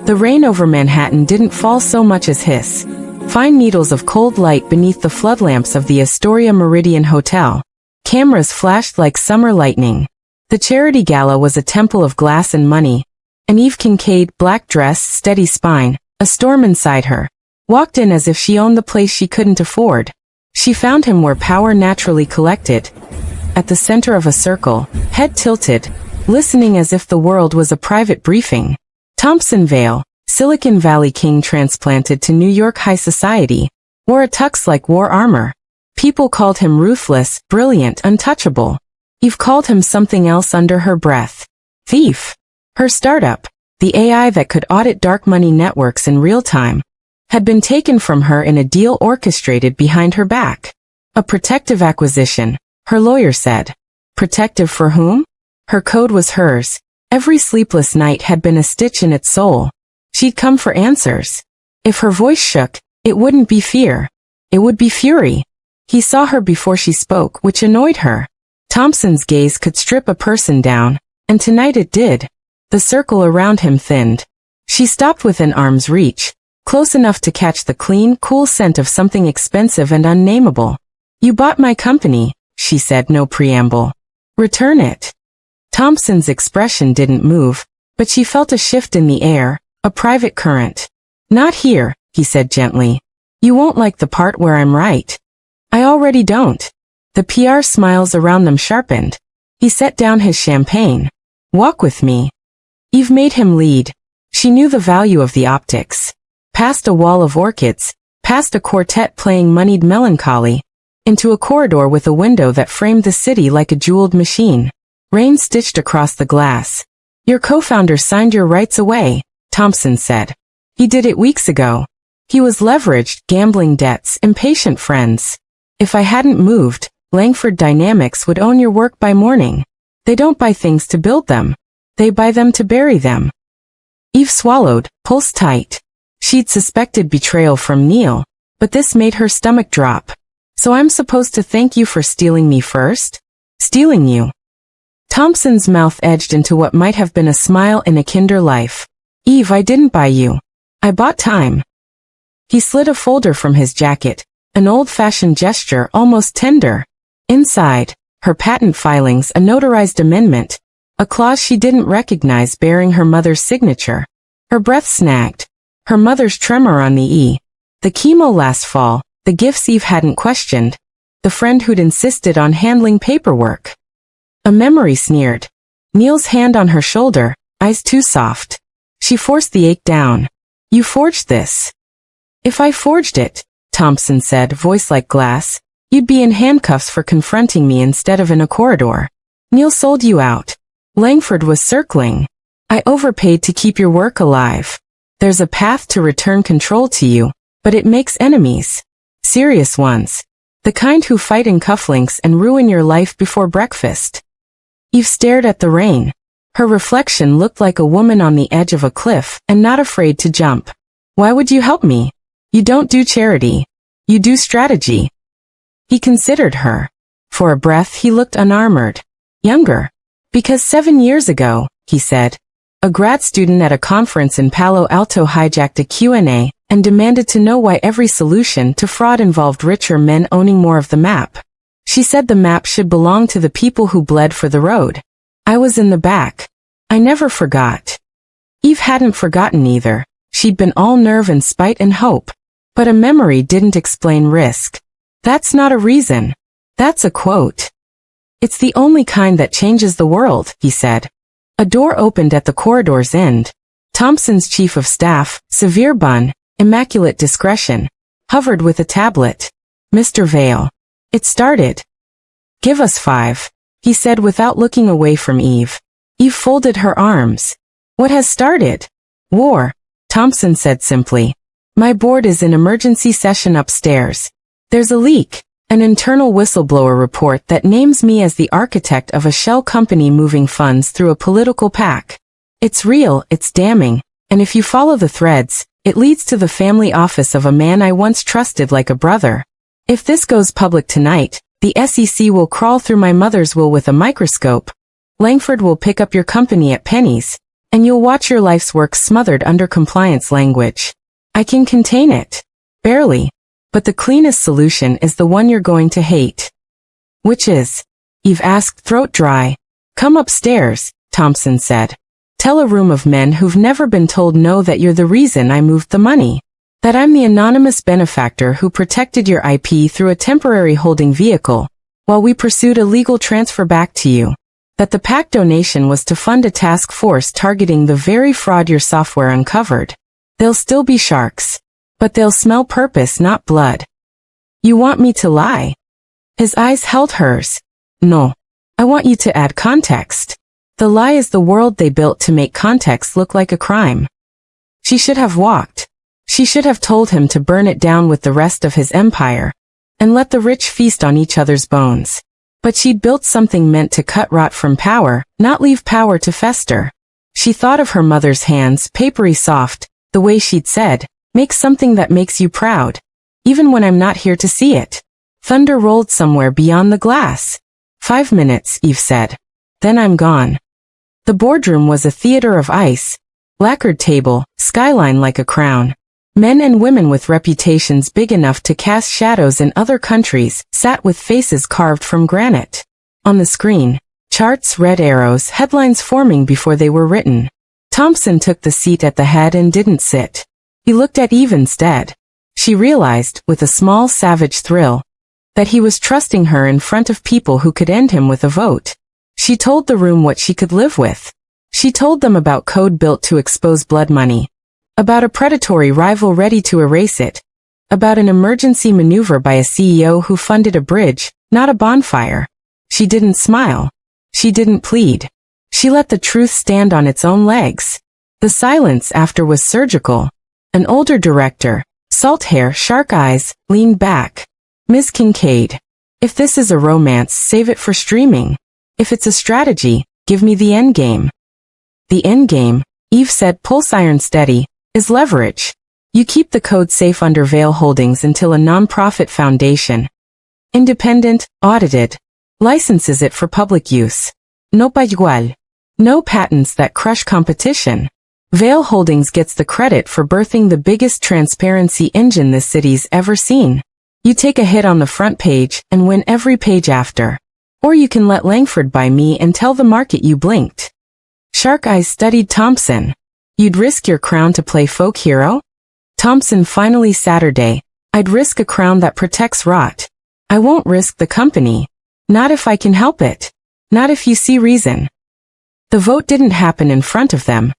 The rain over Manhattan didn't fall so much as hiss. Fine needles of cold light beneath the floodlamps of the Astoria Meridian Hotel. Cameras flashed like summer lightning. The charity gala was a temple of glass and money. And Eve Kincaid, black dress, steady spine, a storm inside her, walked in as if she owned the place she couldn't afford. She found him where power naturally collected, at the center of a circle, head tilted, listening as if the world was a private briefing. Thompson Vale, Silicon Valley king transplanted to New York high society, wore a tux like war armor. People called him ruthless, brilliant, untouchable. Eve called him something else under her breath. Thief. Her startup, the AI that could audit dark money networks in real time, had been taken from her in a deal orchestrated behind her back. A protective acquisition, her lawyer said. Protective for whom? Her code was hers. Every sleepless night had been a stitch in its soul. She'd come for answers. If her voice shook, it wouldn't be fear. It would be fury. He saw her before she spoke, which annoyed her. Thompson's gaze could strip a person down, and tonight it did. The circle around him thinned. She stopped within arm's reach, close enough to catch the clean, cool scent of something expensive and unnameable. You bought my company, she said, no preamble. Return it. Thompson's expression didn't move, but she felt a shift in the air, a private current. Not here, he said gently. You won't like the part where I'm right. I already don't. The PR smiles around them sharpened. He set down his champagne. Walk with me. Eve made him lead. She knew the value of the optics. Past a wall of orchids, past a quartet playing moneyed melancholy, into a corridor with a window that framed the city like a jeweled machine. Rain stitched across the glass. Your co-founder signed your rights away, Thompson said. He did it weeks ago. He was leveraged, gambling debts, impatient friends. If I hadn't moved, Langford Dynamics would own your work by morning. They don't buy things to build them. They buy them to bury them. Eve swallowed, pulse tight. She'd suspected betrayal from Neil, but this made her stomach drop. So I'm supposed to thank you for stealing me first? Stealing you. Thompson's mouth edged into what might have been a smile in a kinder life. Eve, I didn't buy you. I bought time. He slid a folder from his jacket, an old-fashioned gesture almost tender. Inside, her patent filings, a notarized amendment, a clause she didn't recognize bearing her mother's signature. Her breath snagged. Her mother's tremor on the E. The chemo last fall, the gifts Eve hadn't questioned, the friend who'd insisted on handling paperwork. A memory sneered. Neil's hand on her shoulder, eyes too soft. She forced the ache down. You forged this. If I forged it, Thompson said, voice like glass, you'd be in handcuffs for confronting me instead of in a corridor. Neil sold you out. Langford was circling. I overpaid to keep your work alive. There's a path to return control to you, but it makes enemies. Serious ones. The kind who fight in cufflinks and ruin your life before breakfast. Eve stared at the rain. Her reflection looked like a woman on the edge of a cliff and not afraid to jump. Why would you help me? You don't do charity. You do strategy. He considered her. For a breath he looked unarmored. Younger. Because 7 years ago, he said, a grad student at a conference in Palo Alto hijacked a Q&A and demanded to know why every solution to fraud involved richer men owning more of the map. She said the map should belong to the people who bled for the road. I was in the back. I never forgot. Eve hadn't forgotten either. She'd been all nerve and spite and hope. But a memory didn't explain risk. That's not a reason. That's a quote. It's the only kind that changes the world, he said. A door opened at the corridor's end. Thompson's chief of staff, severe bun, immaculate discretion, hovered with a tablet. Mr. Vale. It started. Give us 5, he said without looking away from Eve. Eve folded her arms. What has started? War, Thompson said simply. My board is in emergency session upstairs. There's a leak. An internal whistleblower report that names me as the architect of a shell company moving funds through a political PAC. It's real, it's damning, and if you follow the threads, it leads to the family office of a man I once trusted like a brother. If this goes public tonight, the SEC will crawl through my mother's will with a microscope. Langford will pick up your company at pennies, and you'll watch your life's work smothered under compliance language. I can contain it. Barely. But the cleanest solution is the one you're going to hate. Which is? Eve asked, throat dry. Come upstairs, Thompson said. Tell a room of men who've never been told no that you're the reason I moved the money. That I'm the anonymous benefactor who protected your IP through a temporary holding vehicle, while we pursued a legal transfer back to you. That the PAC donation was to fund a task force targeting the very fraud your software uncovered. They'll still be sharks. But they'll smell purpose, not blood. You want me to lie? His eyes held hers. No. I want you to add context. The lie is the world they built to make context look like a crime. She should have walked. She should have told him to burn it down with the rest of his empire, and let the rich feast on each other's bones. But she'd built something meant to cut rot from power, not leave power to fester. She thought of her mother's hands, papery soft, the way she'd said, make something that makes you proud, even when I'm not here to see it. Thunder rolled somewhere beyond the glass. 5 minutes, Eve said. Then I'm gone. The boardroom was a theater of ice. Lacquered table, skyline like a crown. Men and women with reputations big enough to cast shadows in other countries sat with faces carved from granite. On the screen, charts, red arrows, headlines forming before they were written. Thompson took the seat at the head and didn't sit. He looked at Eve instead. She realized, with a small savage thrill, that he was trusting her in front of people who could end him with a vote. She told the room what she could live with. She told them about code built to expose blood money. About a predatory rival ready to erase it. About an emergency maneuver by a CEO who funded a bridge, not a bonfire. She didn't smile. She didn't plead. She let the truth stand on its own legs. The silence after was surgical. An older director, salt hair, shark eyes, leaned back. Ms. Kincaid, if this is a romance, save it for streaming. If it's a strategy, give me the endgame. The endgame, Eve said, pulse iron steady, is leverage. You keep the code safe under Veil Holdings until a non-profit foundation, independent, audited, licenses it for public use. No pa igual. No patents that crush competition. Veil Holdings gets the credit for birthing the biggest transparency engine this city's ever seen. You take a hit on the front page and win every page after. Or you can let Langford buy me and tell the market you blinked. Shark eyes studied Thompson. You'd risk your crown to play folk hero? Thompson finally Saturday. I'd risk a crown that protects rot. I won't risk the company. Not if I can help it. Not if you see reason. The vote didn't happen in front of them.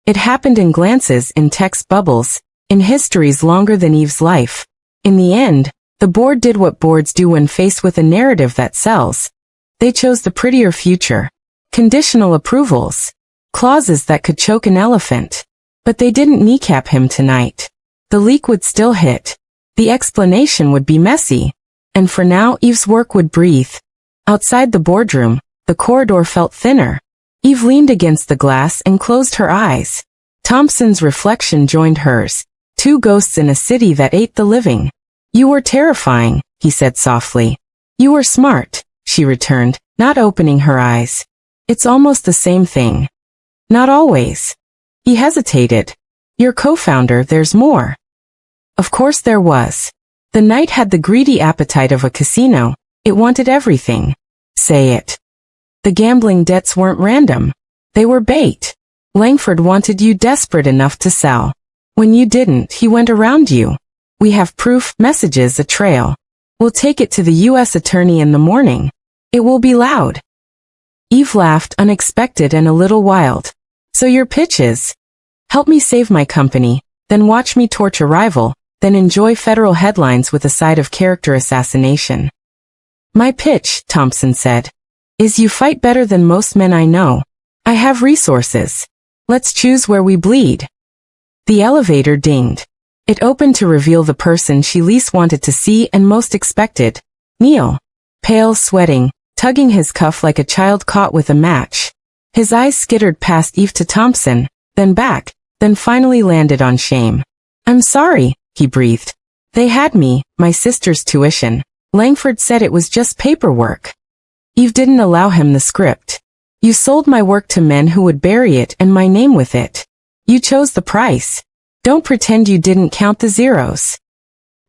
It happened in glances, in text bubbles, in histories longer than Eve's life. In the end, the board did what boards do when faced with a narrative that sells. They chose the prettier future. Conditional approvals. Clauses that could choke an elephant. But they didn't kneecap him tonight. The leak would still hit. The explanation would be messy. And for now, Eve's work would breathe. Outside the boardroom, the corridor felt thinner. Eve leaned against the glass and closed her eyes. Thompson's reflection joined hers. Two ghosts in a city that ate the living. You were terrifying, he said softly. You were smart, she returned, not opening her eyes. It's almost the same thing. Not always. He hesitated. Your co-founder, there's more. Of course there was. The night had the greedy appetite of a casino. It wanted everything. Say it. The gambling debts weren't random. They were bait. Langford wanted you desperate enough to sell. When you didn't, he went around you. We have proof, messages, a trail. We'll take it to the U.S. attorney in the morning. It will be loud. Eve laughed, unexpected and a little wild. So your pitch is, help me save my company, then watch me torch a rival, then enjoy federal headlines with a side of character assassination. My pitch, Thompson said, is you fight better than most men I know. I have resources. Let's choose where we bleed. The elevator dinged. It opened to reveal the person she least wanted to see and most expected. Neil. Pale, sweating, tugging his cuff like a child caught with a match. His eyes skittered past Eve to Thompson, then back, then finally landed on Shame. I'm sorry, he breathed. They had me, my sister's tuition. Langford said it was just paperwork. Eve didn't allow him the script. You sold my work to men who would bury it and my name with it. You chose the price. Don't pretend you didn't count the zeros.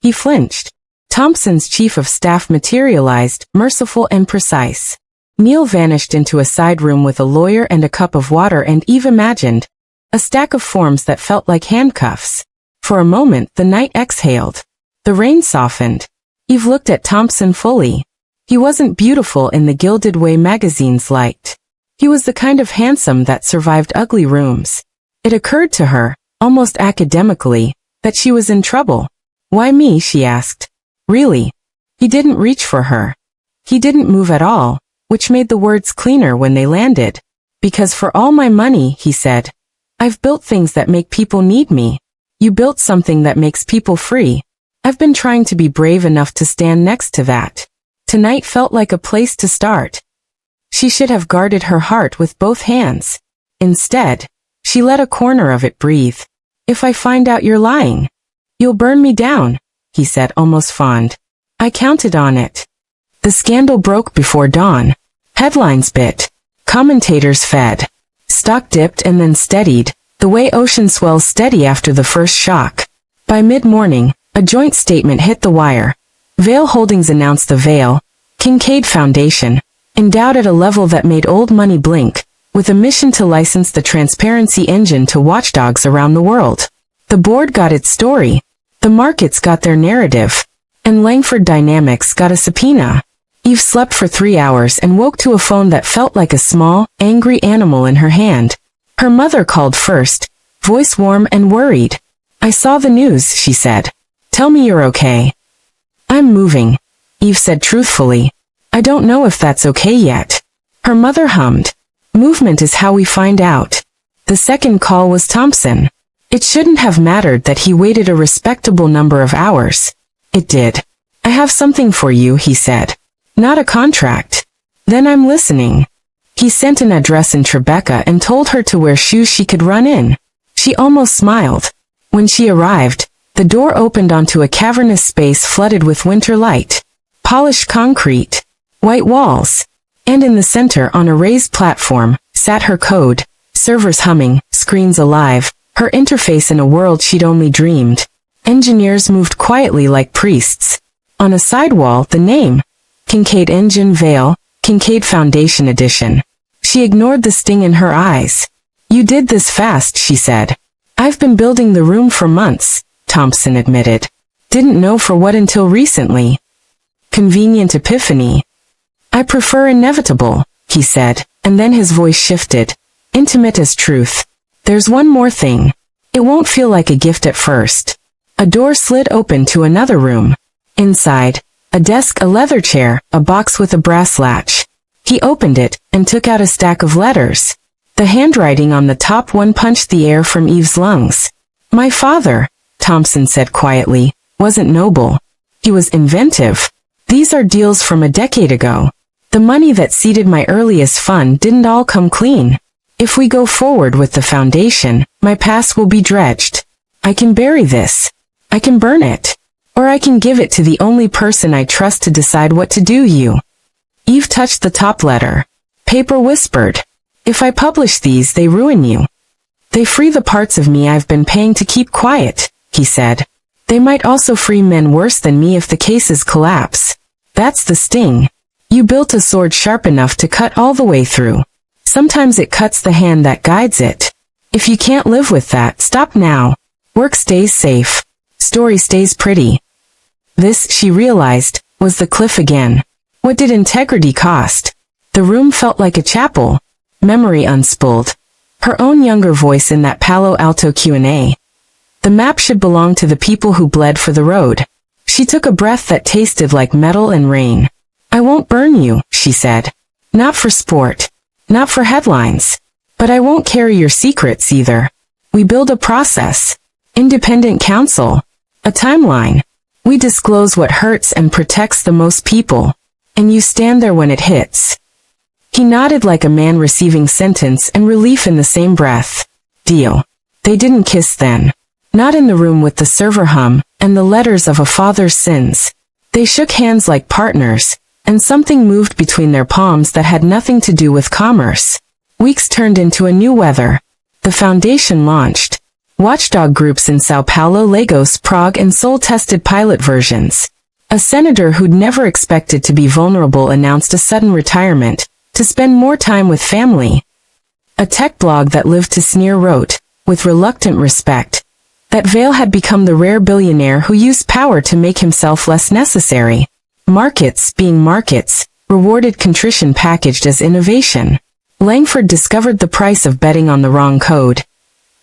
He flinched. Thompson's chief of staff materialized, merciful and precise. Neil vanished into a side room with a lawyer and a cup of water, and Eve imagined a stack of forms that felt like handcuffs. For a moment the night exhaled. The rain softened. Eve looked at Thompson fully. He wasn't beautiful in the gilded way magazines liked. He was the kind of handsome that survived ugly rooms. It occurred to her, almost academically, that she was in trouble. Why me, she asked. Really? He didn't reach for her. He didn't move at all, which made the words cleaner when they landed. Because for all my money, he said, I've built things that make people need me. You built something that makes people free. I've been trying to be brave enough to stand next to that. Tonight felt like a place to start. She should have guarded her heart with both hands. Instead, she let a corner of it breathe. If I find out you're lying, you'll burn me down, he said, almost fond. I counted on it. The scandal broke before dawn. Headlines bit. Commentators fed. Stock dipped and then steadied, the way ocean swells steady after the first shock. By mid-morning, a joint statement hit the wire. Vail Holdings announced the Vail, Kincaid Foundation, endowed at a level that made old money blink, with a mission to license the transparency engine to watchdogs around the world. The board got its story. The markets got their narrative. And Langford Dynamics got a subpoena. Eve slept for 3 hours and woke to a phone that felt like a small, angry animal in her hand. Her mother called first, voice warm and worried. I saw the news, she said. Tell me you're okay. I'm moving, Eve said truthfully. I don't know if that's okay yet. Her mother hummed. Movement is how we find out. The second call was Thompson. It shouldn't have mattered that he waited a respectable number of hours. It did. I have something for you, he said. Not a contract. Then I'm listening. He sent an address in Tribeca and told her to wear shoes she could run in. She almost smiled. When she arrived, the door opened onto a cavernous space flooded with winter light. Polished concrete. White walls. And in the center, on a raised platform, sat her code, servers humming, screens alive, her interface in a world she'd only dreamed. Engineers moved quietly like priests. On a sidewall, the name, Kincaid Engine Vail, Kincaid Foundation Edition. She ignored the sting in her eyes. You did this fast, she said. I've been building the room for months, Thompson admitted. Didn't know for what until recently. Convenient epiphany. I prefer inevitable, he said, and then his voice shifted. Intimate as truth. There's one more thing. It won't feel like a gift at first. A door slid open to another room. Inside, a desk, a leather chair, a box with a brass latch. He opened it and took out a stack of letters. The handwriting on the top one punched the air from Eve's lungs. My father, Thompson said quietly, wasn't noble. He was inventive. These are deals from a decade ago. The money that seeded my earliest fund didn't all come clean. If we go forward with the foundation, my past will be dredged. I can bury this. I can burn it. Or I can give it to the only person I trust to decide what to do. You. Eve touched the top letter. Paper whispered. If I publish these, they ruin you. They free the parts of me I've been paying to keep quiet, he said. They might also free men worse than me if the cases collapse. That's the sting. You built a sword sharp enough to cut all the way through. Sometimes it cuts the hand that guides it. If you can't live with that, stop now. Work stays safe. Story stays pretty. This, she realized, was the cliff again. What did integrity cost? The room felt like a chapel. Memory unspooled. Her own younger voice in that Palo Alto Q&A. The map should belong to the people who bled for the road. She took a breath that tasted like metal and rain. I won't burn you, she said. Not for sport. Not for headlines. But I won't carry your secrets either. We build a process. Independent counsel. A timeline. We disclose what hurts and protects the most people. And you stand there when it hits. He nodded like a man receiving sentence and relief in the same breath. Deal. They didn't kiss then. Not in the room with the server hum and the letters of a father's sins. They shook hands like partners, and something moved between their palms that had nothing to do with commerce. Weeks turned into a new weather. The foundation launched. Watchdog groups in Sao Paulo, Lagos, Prague, and Seoul tested pilot versions. A senator who'd never expected to be vulnerable announced a sudden retirement, to spend more time with family. A tech blog that lived to sneer wrote, with reluctant respect, that Vail had become the rare billionaire who used power to make himself less necessary. Markets, being markets, rewarded contrition packaged as innovation. Langford discovered the price of betting on the wrong code.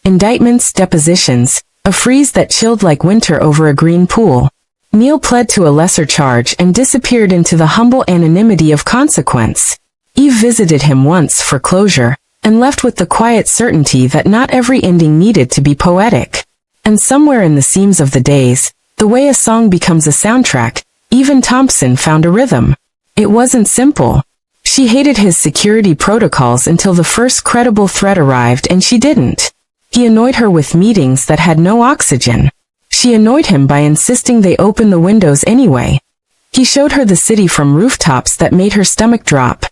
Indictments, depositions, a freeze that chilled like winter over a green pool. Neil pled to a lesser charge and disappeared into the humble anonymity of consequence. Eve visited him once for closure, and left with the quiet certainty that not every ending needed to be poetic. And somewhere in the seams of the days, the way a song becomes a soundtrack, even Thompson found a rhythm. It wasn't simple. She hated his security protocols until the first credible threat arrived and she didn't. He annoyed her with meetings that had no oxygen. She annoyed him by insisting they open the windows anyway. He showed her the city from rooftops that made her stomach drop.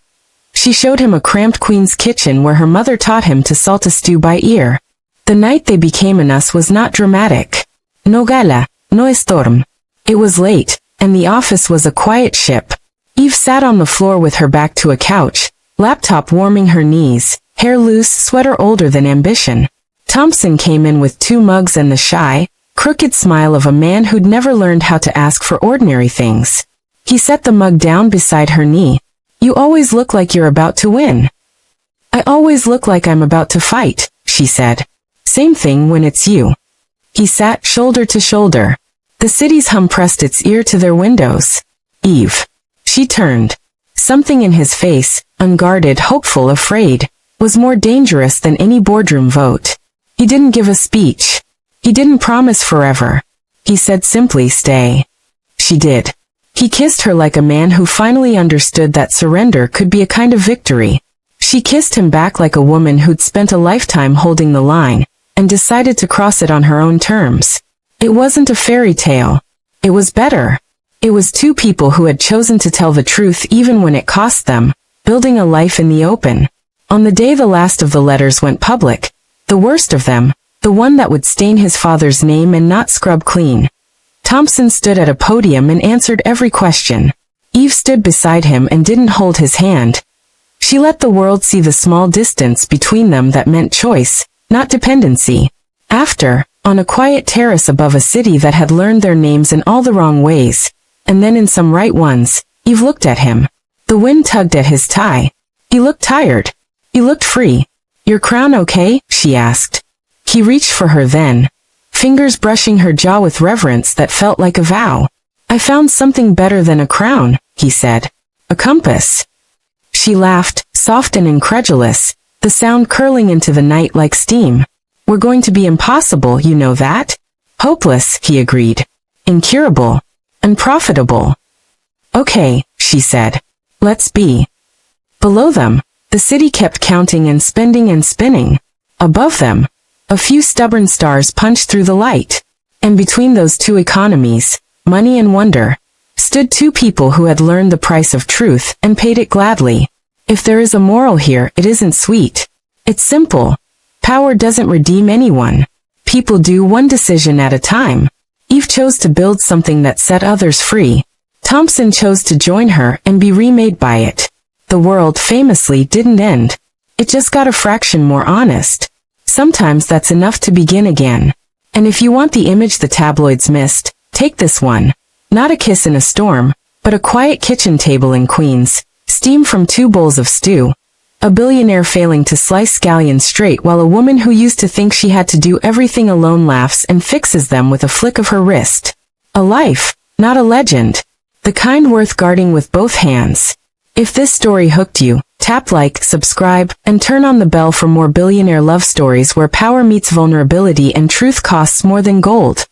She showed him a cramped queen's kitchen where her mother taught him to salt a stew by ear. The night they became an us was not dramatic. No gala, no storm. It was late, and the office was a quiet ship. Eve sat on the floor with her back to a couch, laptop warming her knees, hair loose, sweater older than ambition. Thompson came in with 2 mugs and the shy, crooked smile of a man who'd never learned how to ask for ordinary things. He set the mug down beside her knee. "You always look like you're about to win." "I always look like I'm about to fight," she said. "Same thing when it's you." He sat shoulder to shoulder. The city's hum pressed its ear to their windows. "Eve." She turned. Something in his face, unguarded, hopeful, afraid, was more dangerous than any boardroom vote. He didn't give a speech. He didn't promise forever. He said simply, "Stay." She did. He kissed her like a man who finally understood that surrender could be a kind of victory. She kissed him back like a woman who'd spent a lifetime holding the line, and decided to cross it on her own terms. It wasn't a fairy tale. It was better. It was 2 people who had chosen to tell the truth even when it cost them, building a life in the open. On the day the last of the letters went public, the worst of them, the one that would stain his father's name and not scrub clean, Thompson stood at a podium and answered every question. Eve stood beside him and didn't hold his hand. She let the world see the small distance between them that meant choice, not dependency. After, on a quiet terrace above a city that had learned their names in all the wrong ways, and then in some right ones, Eve looked at him. The wind tugged at his tie. He looked tired. He looked free. "Your crown okay?" she asked. He reached for her then, fingers brushing her jaw with reverence that felt like a vow. "I found something better than a crown," he said. "A compass." She laughed, soft and incredulous, the sound curling into the night like steam. "We're going to be impossible, you know that?" "Hopeless," he agreed. "Incurable. Unprofitable." "Okay," she said. "Let's be." Below them, the city kept counting and spending and spinning. Above them, a few stubborn stars punched through the light. And between those 2 economies, money and wonder, stood 2 people who had learned the price of truth and paid it gladly. If there is a moral here, it isn't sweet. It's simple. Power doesn't redeem anyone. People do one decision at a time. Eve chose to build something that set others free. Thompson chose to join her and be remade by it. The world, famously, didn't end. It just got a fraction more honest. Sometimes that's enough to begin again. And if you want the image the tabloids missed, take this one. Not a kiss in a storm, but a quiet kitchen table in Queens, steam from 2 bowls of stew. A billionaire failing to slice scallions straight while a woman who used to think she had to do everything alone laughs and fixes them with a flick of her wrist. A life, not a legend. The kind worth guarding with both hands. If this story hooked you, tap like, subscribe, and turn on the bell for more billionaire love stories where power meets vulnerability and truth costs more than gold.